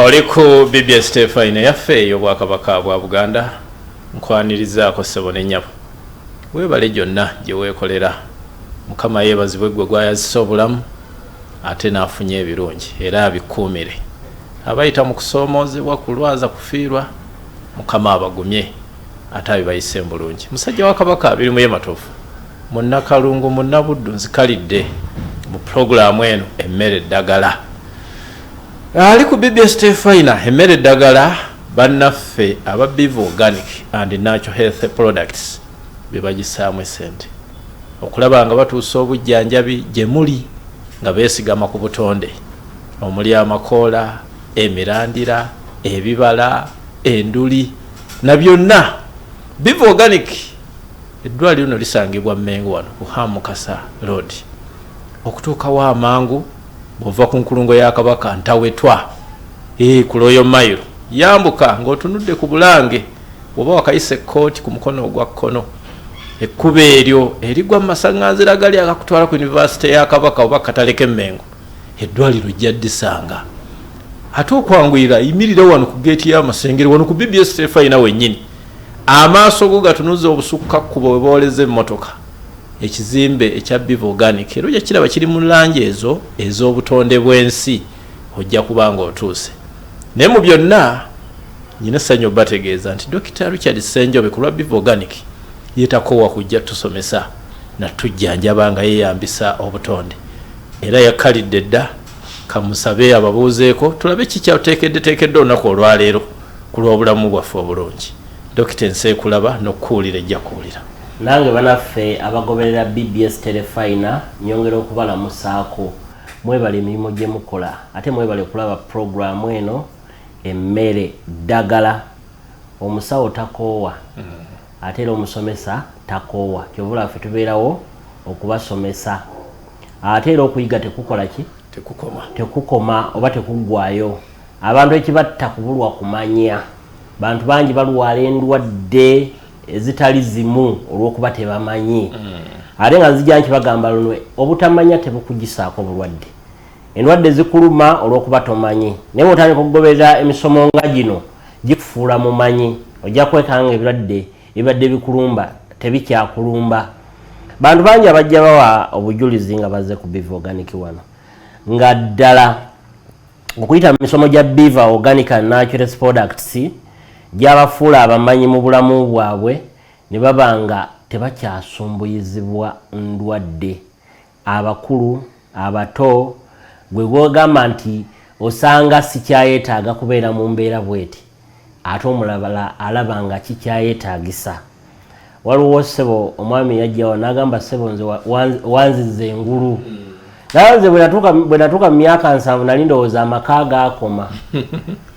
Oliko BBS Stefine yaffe ey'Obwakabaka bwa Buganda nkwanirizaako ssebo ne nnyabo. Weebale gyonna gye weekolera. Mukama yeebazibwe gwe gwayazisa obulamu ate n'afunye ebirungi era abikuumire. Abayita mu kusoomoozebwa, kulwaza, kufiirwa, Mukama abagumye ate abibayise bulungi. Musajja wa Kabaka abirimu y'ematofu. Munnakalungu munnabuddu nzikalidde mu pulogulaamu eno emmere eddagala. Ali ku BBS Stefine emmere eddagala bannaffe aba Biva Organic and Natural Health Products bye bagisaamu essente okulaba nga batuusa obujjanjabi gye muli nga beesigama ku butonde omuli amakoola, emirandira, ebibala, enduli na byonna. Biva Organic eddwaliro lino lisangibwa Mmengo wano ku Hamukasa Road okutuukawo amangu bw'ova ku nkulungo ya Kabaka ntawetwa ku Royal Mile yambuka ng'otunudde ku Bulange oba wakayise kooti ku mukono ogwa kkono ekkuba eryo erigwa mu masaŋŋanzira gali akakutwala ku University ya Kabaka oba katale k'Emmengo eddwaliro jjaddisanga ate okwanguyira yimirira wano ku geeti y'amasengere wano ku BBS Stefine wennyini amaaso go gatunuza obusukka kkubo we booleza emmotoka ekizimbe ekya Biva Organic era ojja kiraba kiri mu langi ezo ez'obutonde bw'ensi ojja kubanga otuuse. Naye mu byonna nyina ssanyu obategeeza nti Dr. Richard Ssenjobe ku lwa Biva Organic yeetakoowa kujja tusomesa na tujjanjaba nga yeeyambisa obutonde era yakkalidde dda kamusabe ababuuzeeko tulabe kikyateekedde olunaku olwaleero ku lw'obulamu bwaffe obulungi. Dr. Nseekulaba n'okukuwulira ejja kuwulira. Nange banaffe abagoberera BBS Stefine nyongera okubalamusaako mwebale emirimu gye mukola ate mwebale okulaba puroguramu eno emmere ddagala. Omusawo takoowa ate era omusomesa takoowa kyovula ffe tubeerawo okubasomesa ate era okuyiga tekukola ki tekukoma oba tekuggwayo. Abantu ekibatta kubulwa kumanya. Bantu bangi balwala endwadde ezitali zimu olw'okuba tebamanyi ate nga zijja nkibagamba luno obutamanya tebukugisaako bulwadde. Endwadde zikuluma olw'okuba tomanyi naye bw'otandika okugoberera emisomo nga gino gikufuula mumanyi ojja kwekanga ebirwadde ebibadde bikulumba tebikyakulumba. Bantu bangi abajja bawa obujulizi nga bazze ku Biva Organic wano nga ddala okuyita mu misomo gya Biva Organic and Natural Products gyabafuula abamanyi mu bulamu bwabwe ne babanga tebakyasumbuyizibwa ndwadde. Abakulu abato gwe gwogamba nti osanga sikyayetaaga kubeera mu mbeera bweti ate omulabala alaba nga kikyayetaagisa. Waliwo ssebo omwami yajjawo n'agamba ssebo nze wanziza engulu naye bwe natuuka mu myaka 7 nali ndowooza amaka gaakoma.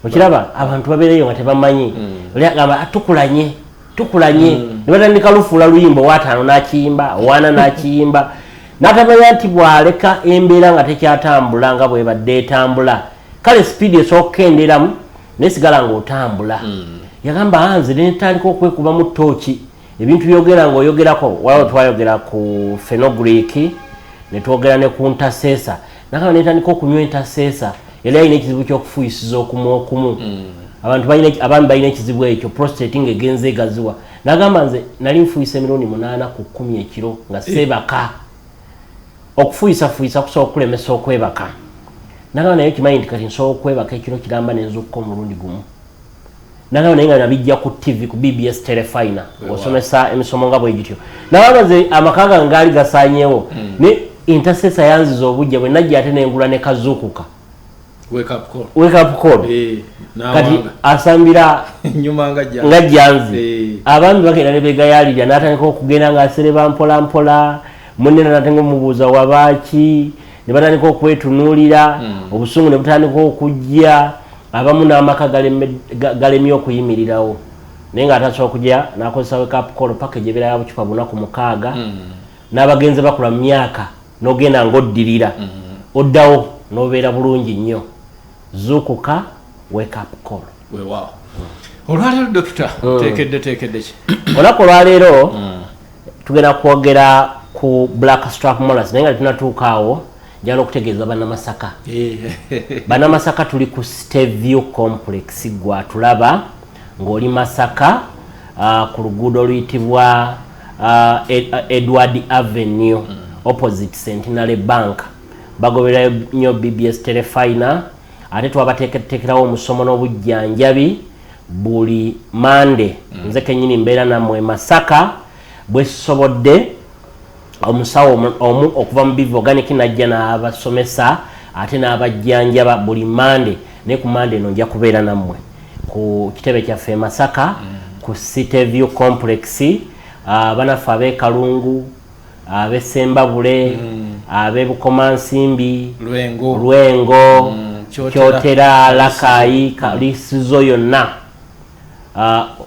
Okiraba abantu babeereyo nga tebamanyi oli agamba tukulanye ne batandika lufuula luyimba owaataano n'akiyimba owaana n'akiyimba n'atamanya nti bw'aleka embeera nga tekyatambula nga bw'ebadde etambula kale sipiidi esooka okukenderamu nesigala ng'otambula. Yagamba nze netandika okwekuba mu ttooki ebintu byogera ng'oyogerako waliwo twayogera ku fenogreek ne twogera ne ku ntaseesa nakaba netandika okunywa entaseesa yali alina ekizibu ky'okufuyisiza okumu. Abantu balina ekizibu ekyo prostate ng'egenze egaziwa. Nagamba nze nali nfuyisa emirundi 8 ku 10 ekiro nga seebaka. Okufuyisa kusobola okulemesa okwebaka. Nagamba naye kimanyi nti kati nsobola okwebaka ekiro kiramba n'enzukka omulundi gumu. Nagamba naye nga nabijja ku TV ku BBS Stefine osomesa emisomo nga bwe gityo. Nagamba nze amaka gange gaali gasaanyeewo ne intasesa yanziza obujja bwe najja ate n'engula ne kazuukuka. Wake up call. Kati asambira nyuma nga janzi. Abantu bagenda ne begayalira n'atandika okugenda ng'asereba mpola munne n'atandika omubuuza wabaaki ne batandika okwetunuulira obusungu ne butandika okujja abamu n'amaka galemye okuyimirirawo naye ng'atasobola okujja n'akozesa wake up call package ebeera ya bucupa 6 n'abagenzi bakula mu myaka n'ogenda ng'oddirira oddawo n'obeera bulungi nnyo. Zuukuka wake up call. Wow. Olwaleero Dokita tekedde ki? Olunaku olwaleero tugenda kwogera ku black strap molars naye nga tunatuuka awo njala okutegeeza bannamasaka bannamasaka tuli ku Steview complex gwatulaba ng'oli Masaka ku luguudo oluyitibwa Edward Avenue opposite Centenary Bank bagoberera nnyo BBS Telefina ate twabateekerawo omusomo n'obujjanjabi buli Monday nze kennyini mbeera nammwe Masaka bwe sisobodde omusawo omu okuva mu Bivu Organic najja n'abasomesa ate n'abajjanjaba buli Monday ne ku Monday no nja kubeera nammwe ku kitebe kyaffe Masaka ku Steview complex banaffe ab'e Kalungu ab'e Sembabule ab'e Bukomansimbi Lwengo Kyotera Lakayi Kalisizo yonna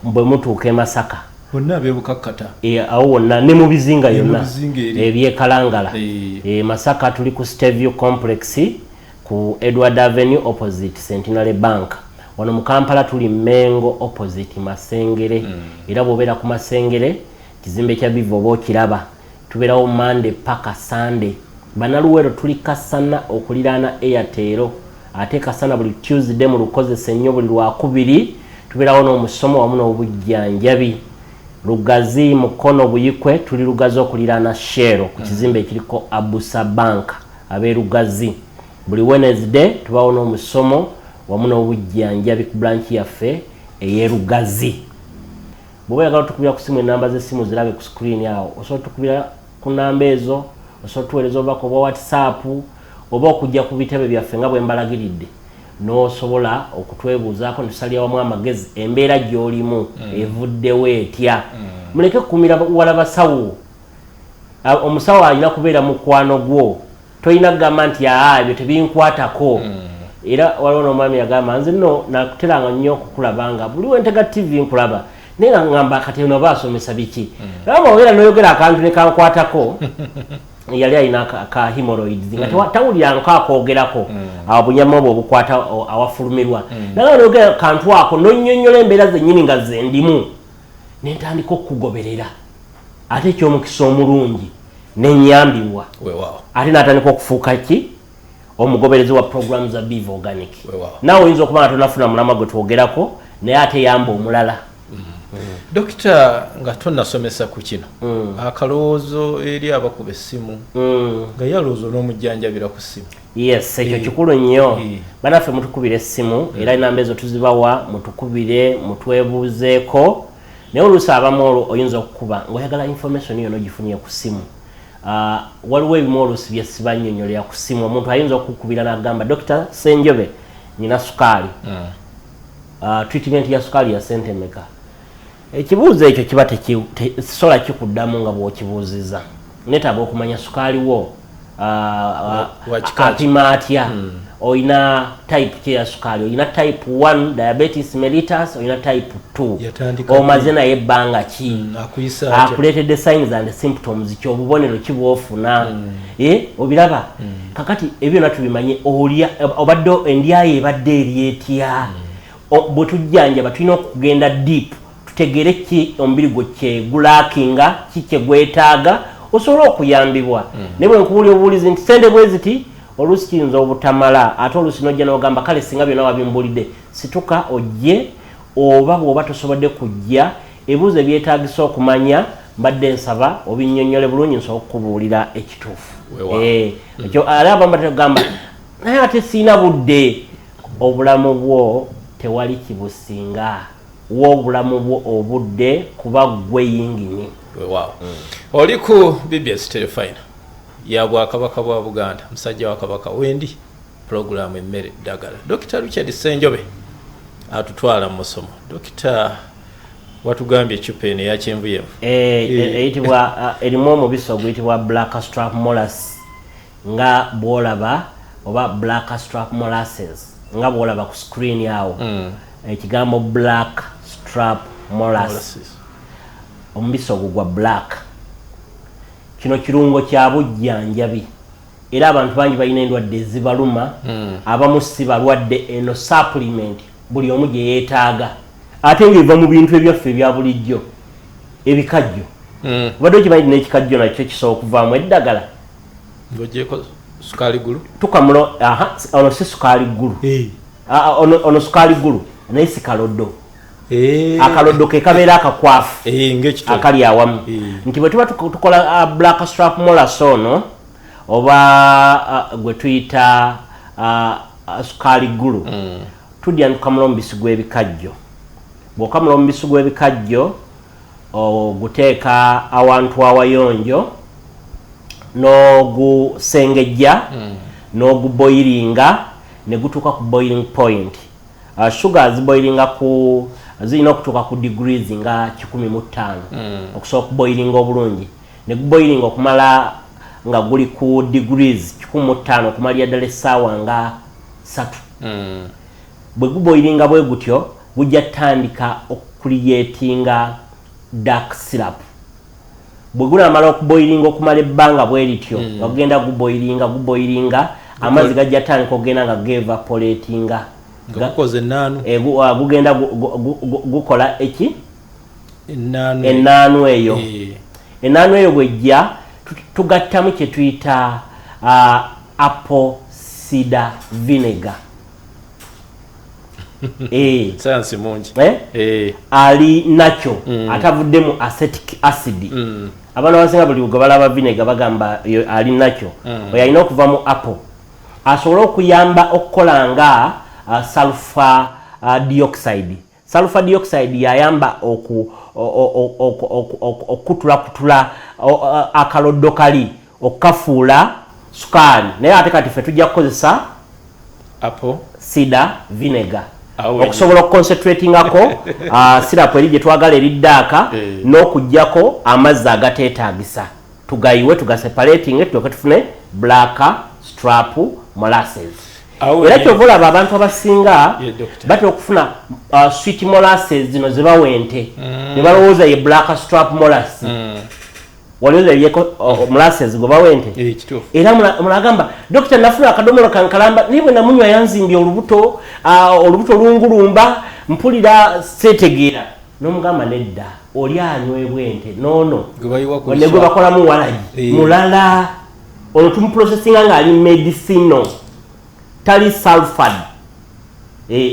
bwe mutuuka e Masaka bonna bebukakkata awo wonna ne mu bizinga yonna ebyekalangala Masaka tuli ku Steview complex ku Edward Avenue opposite Centenary Bank wano mu Kampala tuli Mengo opposite Masengere era bw'obeera ku Masengere kizimbe kya Bivu oba okiraba tubeerawo Monday paka Sunday banaluwero tuli Kasana okuliraana Airtel ate Kasana buli Tuesday mu lukozesa ennyo buli Lwakubiri tubeerawo n'omusomo wamu n'obujjanjabi Lugazi Mukono Buyikwe tuli Lugazi okuliraana Shero ku kizimbe ekiriko Abusa Bank ab'e Lugazi buli Wednesday tubaawo n'omusomo wamu n'obujjanjabi ku branch yaffe ey'e Lugazi bw'oba oyagala tukubira ku simu ennamba z'essimu zirabe ku screen awo osobola tukubira ku nnamba ezo osobola tuweereza obubaka obwa WhatsApp oba okujja ku bitebe byaffe nga bwe mbalagiridde n'osobola okutwebuuzaako ne tusalira wamu amagezi embeera gy'olimu evuddewo etya muleke kukumira wala basawo omusawo alina kubeera mukwano gwo toyina kugamba nti ebyo tebinkwatako era waliwo n'omwami yagamba nze nno nakuteranga nnyo okukulabanga buli wentega TV nkulaba naye ngamba kati no baasomesa biki era bw'obeera n'oyogera akantu ne kankwatako yali alina ka hemorrhoids nga tawuliranga akoogerako obunyama obwo obukwata awafulumirwa naye n'oyogera kantu ako n'onnyonnyola embeera zennyini nga zendimu ne ntandika okugoberera ate eky'omukisa omulungi n'ennyambibwa ate n'atandika okufuuka ki omugoberezi wa program za Bivu Organic naawe oyinza okuba nga tonafuna mulama gwe twogerako naye ate yamba omulala Dokita nga tonnasomesa ku kino akalowoozo eri abakuba essimu nga yalowooza n'omujjanjabira ku ssimu yes ekyo kikulu nnyo banaffe mutukubira essimu era enamba ezo tuzibawa mutukubire mutwebuuzeeko naye oluusi abamu oyinza okukuba ng'oyagala information yonna ogifunye ku ssimu waliwo ebimu oluusi bye sibannyonnyolera ku ssimu omuntu ayinza okukubira n'agamba Dr. Senjobe nina sukaali treatment ya sukaali ya sente meka ekibuuzo ekyo kiba tekisobola kikuddamu nga bw'okibuuziza neetaaga okumanya sukaali wo apima atya oyina type ki ya sukaali oyina type 1 diabetes mellitus oyina type 2 omaze naye ebbanga ki akuleetedde signs and symptoms ki obubonero ki bw'ofuna obiraba kakati ebyo byonna tubimanye obadde endyayo ebadde eri etya bwe tujjanjaba tulina okugenda deep tutegere ki omubiri gwe kyegulakinga ki kyegwetaaga osobola okuyambibwa naye bwe nkubuulira obuulizi nti sente bwe ziti oluusi kiyinza obutamala ate oluusi n'ojja n'ogamba kale singa byonna wabimbulidde situka ojje oba bw'oba tosobodde kujja ebibuuzo ebyetaagisa okumanya mbadde nsaba obinnyonnyole bulungi nsobola okukubuulira ekituufu ekyo ali abamba tegamba naye ate siina budde obulamu bwo tewali kibusinga w'obulamu bwo obudde kuba gwe yingini oli ku BBS Telefina ya Bwakabaka bwa Buganda musajja wa Kabaka wendi program emmere ddagala Dr. Richard Senjobe atutwala mu musomo Dr. watugambye ecupa eno eya kyenvuyenvu eyitibwa erimu omubisi oguyitibwa black strap molasses nga bw'olaba oba black strap molasses nga bw'olaba ku screen yawo ekigambo black strap molasses omubisi ogwo gwa black kino kirungo kya bujjanjabi era abantu bangi balina endwadde ezibaluma abamu si balwadde eno supplement buli omu gye yeetaaga ate ng'eva mu bintu ebyaffe ebya bulijjo ebikajjo obadde okimanyi n'ekikajjo nakyo kisobola okuvaamu eddagala sukali gulu tukamulo ono si sukali gulu ono sukali gulu naye si kaloddo akaloddo ke kabeera akakwafu akali awamu nti bwe tuba tukola black strap molas ono oba gwe tuyita sukali gulu tudya tukamula omubisi gw'ebikajjo bw'okamula omubisi gw'ebikajjo oguteeka awantu awayonjo n'ogusengejja n'oguboilinga ne gutuuka ku boiling point. Sugar ziboilinga ku zirina okutuuka ku degrees nga 15 okusobola okuboilinga obulungi ne guboilinga okumala nga guli ku degrees 15 okumalira ddala essaawa nga 3. Bwe guboilinga bwe gutyo gujja tandika okucreatinga dark syrup. Bwe gunamala okuboilinga okumala ebbanga bwe lityo nga gugenda guboilinga amazzi gajja tandika okugenda nga gevaporatinga gakoze nanu gugenda gukola eki ennaanu eyo ennaanu eyo bwejja tugattamu kye tuyita apple cider vinegar science mungi ali nakyo atavuddemu acetic acid abantu abasinga buli gwe balaba vinegar bagamba ali nakyo oyo alina okuva mu apple asobola okuyamba okukola nga sulfur dioxide. Sulfur dioxide yayamba okutula akaloddo kali okafuula sukaali naye ate kati ffe tujja kukozesa apple cider vinegar okusobola okuconcentratingako syrup eri gye twagala eriddaaka n'okuggyako amazzi agateetaagisa tugayiwe tugaseparating tulyoke tufune black strap molasses. Era kyova olaba abantu abasinga batera okufuna sweet molasses zino ze bawente ne balowooza ye black strap molasses walioza yeko molasses gwe bawente era mulagamba dokita nafuna akadomolo kankalamba niwe namunywa yanzimbye olubuto lungulumba mpulira setegeera n'omugamba nedda oli anywebwe ente nono ne gwe bakolamu walagi mulala ono tumuprocessinga nga ali medicinal tali sulfur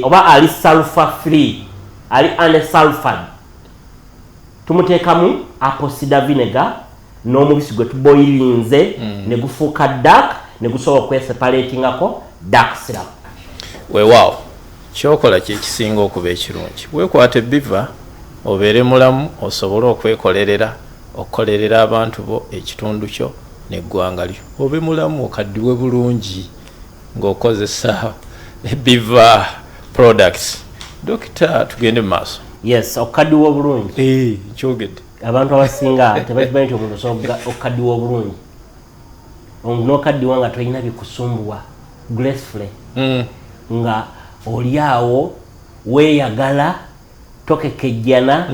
oba ali sulfur free ali unsulfured tumuteekamu apple cider vinegar n'omubisi gwe tuboilinze ne gufuuka dark ne gusobola okweseparatingako dark syrup. Weewaawo kyokola kyekisinga okuba ekirungi weekwate biva obeere mulamu osobole okukolerera abantu bo ekitundu kyo n'eggwanga lyo obe mulamu okaddiwe bulungi ng'okozesa biva products. Dokita tugende mu maaso. Yes, okaddiwa obulungi kyogedde abantu abasinga tebakimanyi nti omuntu osobola okaddiwa obulungi n'okaddiwa nga tolina bikusumbuwa gracefully nga oli awo weeyagala tokekejjana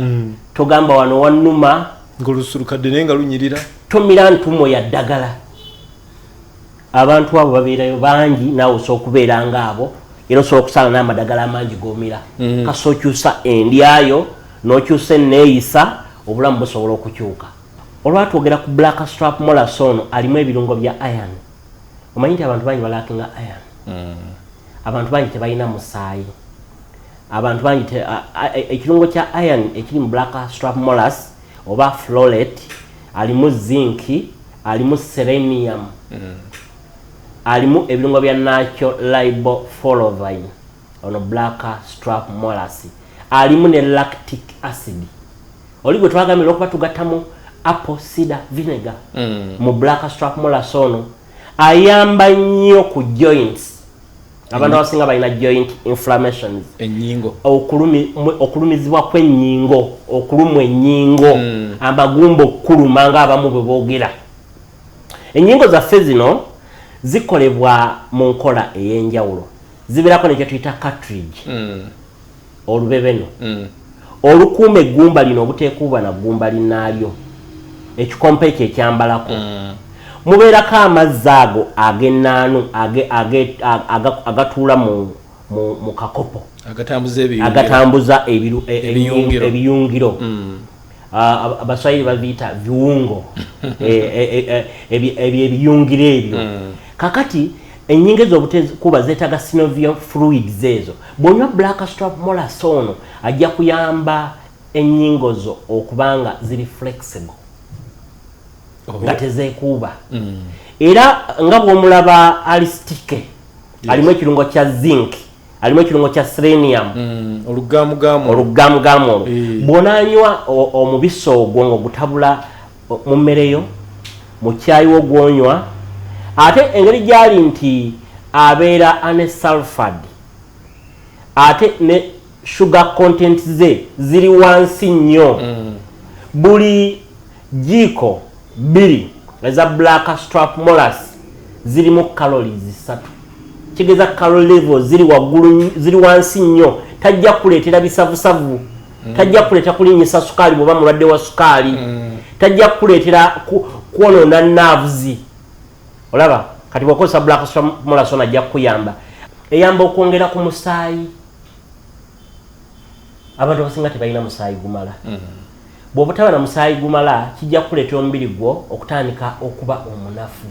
togamba wano wannuma ng'olusulukadde naye nga lunyirira tomira ntumo ya ddagala. Abantu abo babeerayo bangi naawe osobola okubeera ngaabo era osobola okusala n'amadagala amangi g'omira kasi okyusa endyayo n'okyusa enneeyisa obulamu busobola okukyuka. Olwatwogera ku black strap molas ono alimu ebirungo bya iron. Omanyi nti abantu bangi balakinga iron abantu bangi tebalina musaayi abantu bangi ekirungo kya iron ekiri mu black strap molas oba folate alimu zinc alimu selenium alimu ebirungo bya natural riboflavin ono black strap molas alimu ne lactic acid. Oli gwe twagambira okuba tugattamu apple cider vinegar mu black strap molas ono ayamba nnyo ku joints. Abantu abasinga balina joint inflammations ennyingo okulumizibwa kw'ennyingo okulumwa ennyingo amagumba okukuluma ng'abamu bwe boogera. Ennyingo zaffe zino zikolebwa mu nkola ey'enjawulo zibeerako nekyo tuyita cartridge olubebeno olukuuma eggumba lino obuteekuuba na ggumba linnaalyo ekikompe ekyo ekyambalako mubeerako amazzi ago ag'ennaanu agatuula mu kakopo agatambuza ebiyungiro abaswahili babiyita viungo ebyo ebiyungiro ebyo kakati enyingo ez'obutezi kuba zeetaga synovial fluids ezo bw'onywa blackstrap molasses ono ajja kuyamba ennyingo zo okubanga ziri flexible nga tezeekuuba era nga bw'omulaba alistike alimu ekirungo kya zinc alimu ekirungo kya selenium olugamugamu olwo bw'onaanywa omubisi ogwo ng'ogutabula mu mmereyo mu caayi wo gw'onywa ate engeri gyali nti abeera anesulfad ate ne sugar content ze ziri wansi nnyo buli jiiko 2 eza blackstrap molasses zirimu calories 3 kigeza calorie level ziri waggulu ziri wansi nnyo tajja kuleetera bisavusavu tajja kuleetera kulinyisa sukaali bw'oba mulwadde wa sukaali tajja kuleetera kwonoona nerves olaba kati bw'okozesa blackstrap molasses ono ajja kukuyamba eyamba okwongera ku musaayi abantu abasinga tebalina musaayi gumala bw'oba taba na musaayi gumala kijja kuleetera omubiri gwo okutandika okuba omunafu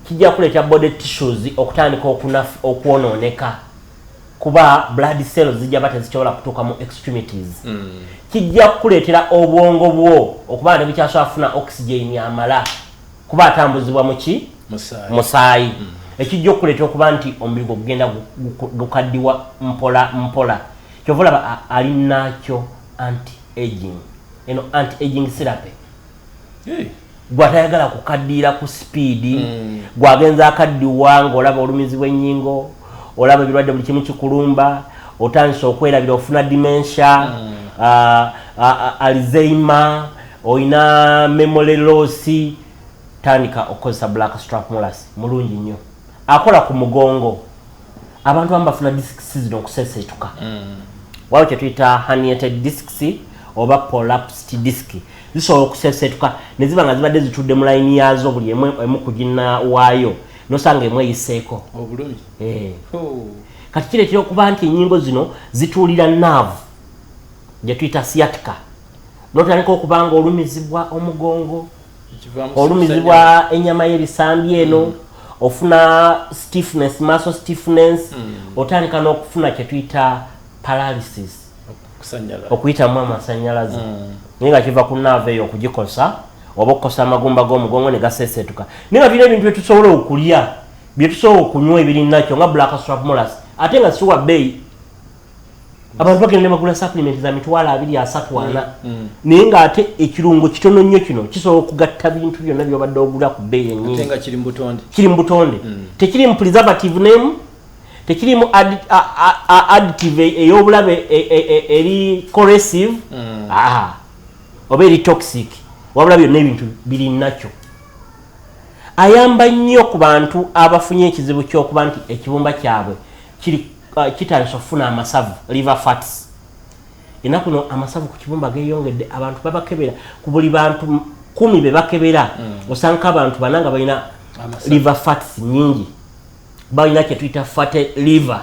kijja kuleetera body tissues okutandika okwonooneka kuba blood cells zijja ba tezisobola kutuuka mu extremities kijja kuleetera obwongo bwo okuba ne bukyasobola kufuna oxygen amala kuba atambuzibwa muki musaayi ekijja okuleetera okuba nti omubiri gwo gugenda gukaddiwa mpola kyova olaba alinakyo anti-aging eno anti-aging therapy gwatayagala kukaddiira ku speed gwagenza akaddiwa ng'olaba olumizi bw'ennyingo olaba ebirwadde buli kimu kikulumba otandisa okwerabira ofuna dementia alzheimer olina memory loss tandika okukozesa blackstrap molasses mulungi nnyo akola ku mugongo abantu abamu bafuna discs zino okuseeseetuka waliwo kye tuyita herniated discs oba prolapsed disc zisobola okuseeseetuka ne ziba nga zibadde zitudde mu layini yaazo buli emu kugina waayo nosanga emu eyiseeko kati kireetera okuba nti ennyingo zino zituulira naavu gye tuyita sciatica notandika okuba nga olumizibwa omugongo olumizibwa ennyama y'ebisambi eno ofuna stiffness muscle stiffness otandika n'okufuna kye tuyita paralysis okuyitamu amasannyalaze naye nga kiva ku naava eyo okugikosa oba okukosa amagumba g'omugongo ne gaseeseetuka naye nga tulina ebintu bye tusobola okulya bye tusobola okunywa ebirinakyo nga blackstrap molasses ate nga siwa bbeeyi abantu bagenda ne bagula supplement za $224 naye ng'ate ekirungo kitono nnyo kino kisobola okugatta bintu byonna by'obadde ogula ku bbeeyi ennyingi kiri mu butonde tekiri mu preservative name tekiri mu additive ey'obulabe eri corrosive oba eri toxic wabula byonna ebintu biri nakyo ayamba nnyo ku bantu abafunye ekizibu ky'okuba nti ekibumba kyabwe kitandisa okufuna amasavu liver fats ennaku no amasavu ku kibumba geeyongedde abantu babakebera ku buli bantu 10 be bakebera osanga abantu bananga balina liver fats nyingi balina kye tuyita fatty liver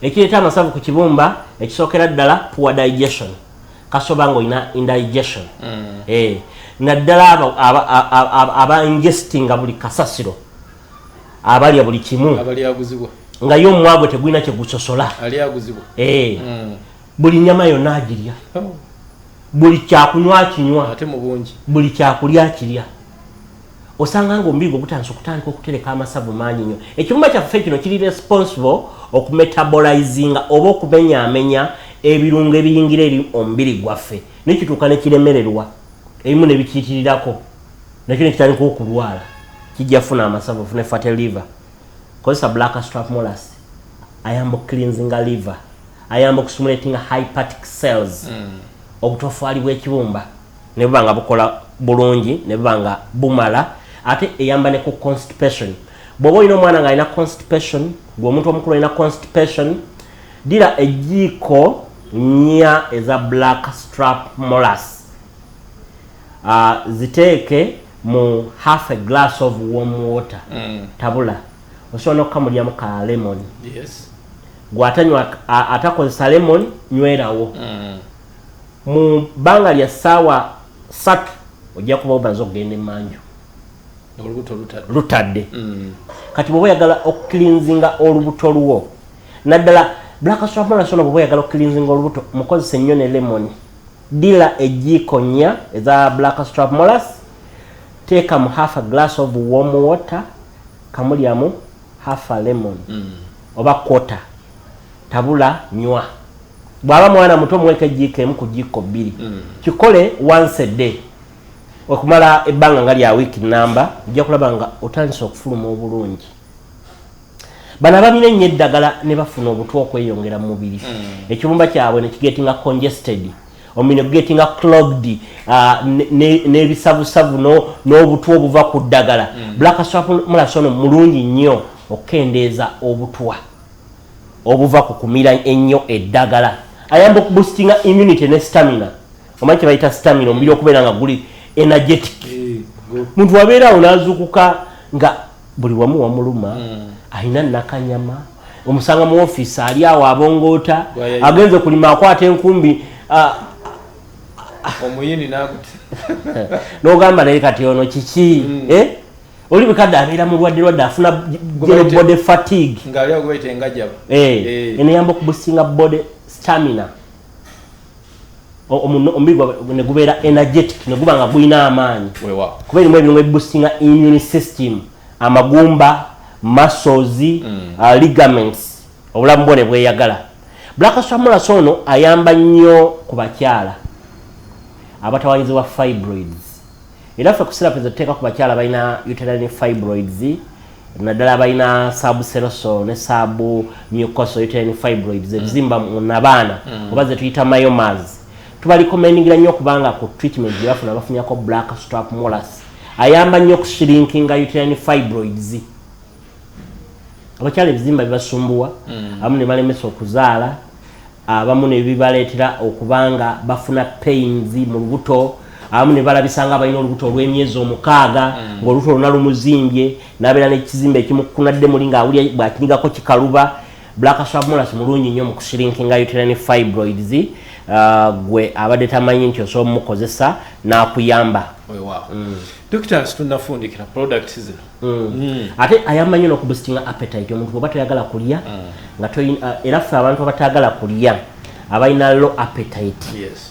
ekireeta amasavu ku kibumba ekisookera ddala poor digestion kasoba ng'olina indigestion naddala aba ingestinga buli kasasiro abalya buli kimu nga yo omwagwe tegulina kye gusosola buli nyama yonna agirya buli kyakunywa kinywa buli kyakulya kirya osanga nga omubiri gwe gutandika okutereka amasavu mangi nnyo ekibumba kyaffe kino kiri responsible okumetabolizinga oba okumenyaamenya ebirungo ebiyingira eri omubiri gwaffe nekituuka nekiremererwa ebimu nebikiyitirirako nakyo nekitandika okulwala kijja funa amasavu ofune fatty liver kozesa blackstrap molasses ayamba okucleansinga liver ayamba okustimulatinga hepatic cells obutofaali bw'ekibumba ne buba nga bukola bulungi ne buba nga bumala ate eyamba ne ku constipation bw'oba olina omwana ng'alina constipation gweomuntu omukulu alina constipation dira ejiiko 4 eza blackstrap molasses ziteeke mu half a glass of warm water tabula osobola n'okukamulyamu ka lemon gw'atanywa atakozesa lemon nywerawo mu bbanga lya ssaawa 3 ojja kuba omaze okugenda emmanju olubuto lutadde kati bwe oyagala okucleansinga olubuto lwo naddala black strap molas ono bwe oyagala okucleansinga olubuto mukozese nnyo ne lemon dila ejjiiko nnya eza black strap molas teeka mu half a glass of warm water kamulyamu half a lemon oba quarter tabula nywa bwaba mwana muto muweka ejjiiko emu ku jjiiko bbiri kikole once a day okumala ebbanga nga lya week namba ojja kulaba nga otandise okufuluma obulungi bano abamina ennyo eddagala ne bafuna obutwa okweyongera mu mubiri ekibumba kyabwe ne kigetinga congested omubiri ne gugetinga clogged n'ebisabusabu n'obutwa obuva ku ddagala black strap molas ono mulungi nnyo okukendeeza obutwa obuva ku kumira ennyo eddagala ayamba okuboostinga immunity ne stamina omanyi kyebayita stamina omubiri okubeera nga guli energetic muntu abeerawo n'azuukuka nga buli wamu wamuluma alina nakanyama omusanga mu ofiisi ali awo abongoota agenze kulima akwata enkumbi omuyini naguti n'ogamba naye kati ono kiki oli bukadde abeera mulwadde afuna body fatigue ng'ali awo gwebayita engajaba eneyamba okubusinga body stamina omubiri ne gubeera energetic ne guba nga gulina amaanyi kuba erimu ebirimu ebibusinga immune system amagumba muscles ligaments obulamu bwo ne bweyagala black strap molas ono ayamba nnyo ku bakyala abatawanyizibwa fibroids era ffe kusira peza tuteeka ku bakyala balina uterine fibroids naddala balina subserosal ne submucosal uterine fibroids ebizimba mu nabaana oba ze tuyita myomas tubalikommendingira nnyo kubanga ku treatment gye bafuna bafunyako black strap molas ayamba nnyo okushrinkinga uterine fibroids abakyala ebizimba bibasumbuwa abamu ne balemesa okuzaala abamu ne bibaleetera okubanga bafuna pains mu lubuto abamu ne balabisanga balina olubuto olw'emyezi 6 ng'olubuto luna lumuzimbye n'abeera n'ekizimba ekimukunadde muli ng'awulya bw'akinyigako kikaluba black strap molas mulungi nnyo mu kushrinkinga uterine fibroids gwe abadde tamanyi nti osobola mukozesa n'akuyamba Dr. tunafundikira products zino ate ayamba nnyo n'okubustinga appetite omuntu bw'oba toyagala kulya nga era ffe abantu abatayagala kulya abalina low appetite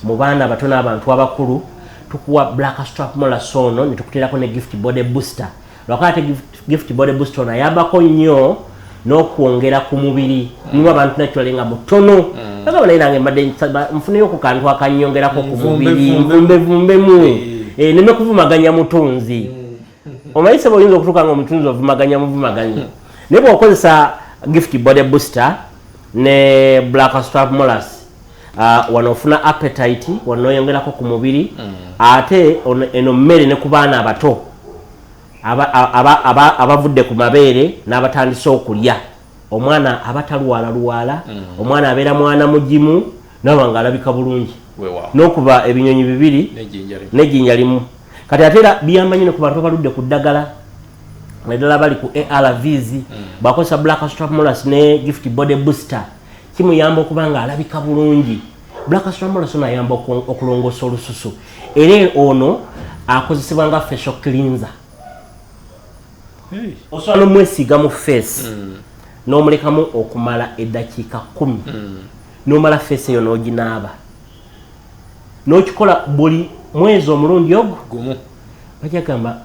mu baana bato n'abantu abakulu tukuwa black strap molas ono ne tukuteerako ne gift body booster lwakuba ate gift body booster ono ayambako nnyo n'okwongera ku mubiri niwo abantu naturally nga mutono agaba naye nange mbadde nfuneyo ku kantu akanyongerako ku mubiri nvumbevumbemu neme kuvumaganya mutunzi omayise boyinza okutuuka nga omutunzi ovumaganya muvumaganya naye bw'okozesa gift body booster ne black strap molas wano ofuna appetite wano oyongerako ku mubiri ate eno mmere ne ku baana abato abavudde ku mabeere n'abatandise okulya omwana abatalwala omwana abeera mwana mugimu nawe nga alabika bulungi n'okuba ebinyonyi bibiri n'ejjinja limu kati ate era biyamba nnyo ne ku bantu abaludde ku ddagala naddala bali ku ARVs bakozesa black strap molas ne gift body booster kimuyamba okuba nga alabika bulungi black strap molas ono ayamba okulongoosa olususu era ono akozesebwa nga facial cleanser osobola n'omwesiiga mu face n'omulekamu okumala eddakiika 10 n'omala face eyo n'oginaaba n'okikola buli mwezi omulundi ogwo bajja gamba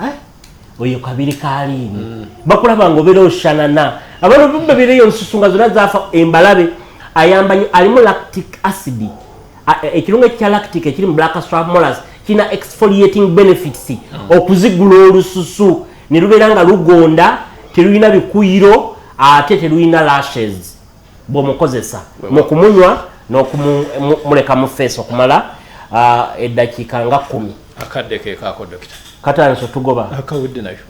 oyo kabiri kaaliini bakulaba nga obeera oshanana abantu babeereyo nsusu nga zonna zaafa embalabe ayamba nnyo alimu lactic acid ekirungo ekya lactic ekiri mu black strap molas kirina exfoliating benefits okuzigula olususu ne lubeera nga lugonda terulina bikuyiro ate terulina lashes bw'omukozesa mu kumunywa n'okumuleka mu face okumala eddakiika nga 10 akadde keekaako dokita katandise otugoba akawudde nayo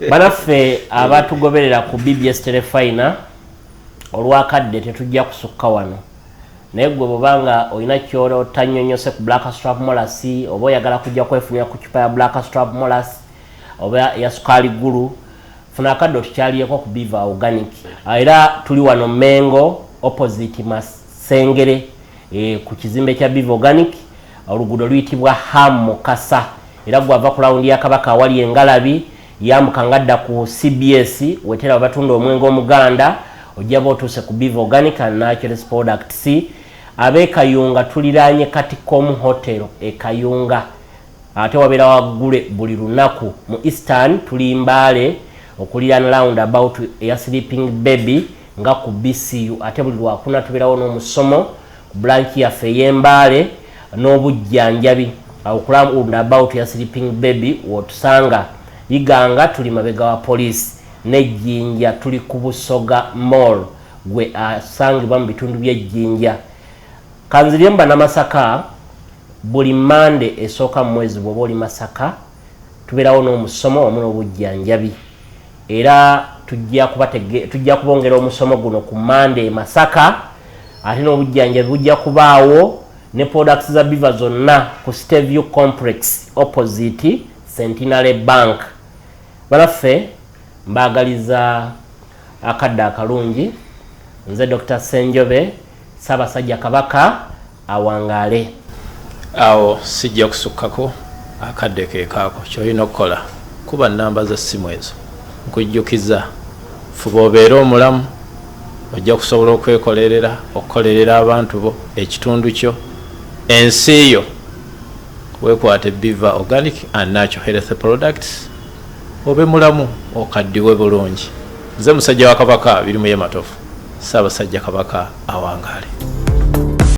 banaffe abatugoberera ku BBS Telefina olwakadde tetujja kusukka wano naye gwe bw'obanga olina ky'ola otanyonyose ku black strap molas oba oyagala kujja kwefunira ku cupa ya black strap molas oba ya sukaali gulu funa akadde otukyaliyeko ku Biva Organic era tuli wano Mengo opposite Masengere ku kizimbe kya Biva Organic oluguudo luyitibwa Ham Mukasa era gwava ku lawundi ya Kabaka awali engalabi yambuka ngadda ku CBS wetera batunda omwenge omuganda ojja botuse ku Biva Organic and Natural Products abe Kayunga tuliranye Katicom Hotel e Kayunga ate wabera wagule buli lunaku mu Eastern tuli Mbale okulirana roundabout ya Sleeping Baby nga ku BCU ate buli lwakuna tuberawo n'omusomo ku branch yaffe y'Embale n'obujjanjabi roundabout ya Sleeping Baby wotusanga Iganga tuli mabega wa police n'Ejjinja tuli ku Busoga Mall gwe asangibwa mu bitundu by'Ejjinja Kanzirimba na Masaka buli Monday esooka mu mwezi bw'oba oli Masaka tuberawo n'omusomo wamu n'obujjanjabi era tujja kubongera omusomo guno ku Monday Masaka ate n'obujjanjabi bujja kubaawo ne products za Biva zonna ku Steview Complex opposite Centenary Bank balaffe mbagaliza akadde akalungi nze Dr. Senjobe Ssaabasajja Kabaka awangale awo sijja kusukkako akadde keekaako kyolina okukola kuba namba za ssimu ezo nkujjukiza fuba obeera omulamu ojja kusobola okwekolerera okukolerera abantu bo ekitundu kyo ensi yo weekwate Biva Organic and Natural Health Products obe mulamu okaddiwe bulungi nze musajja wa Kabaka biri mu ye matofu Ssaabasajja Kabaka awangale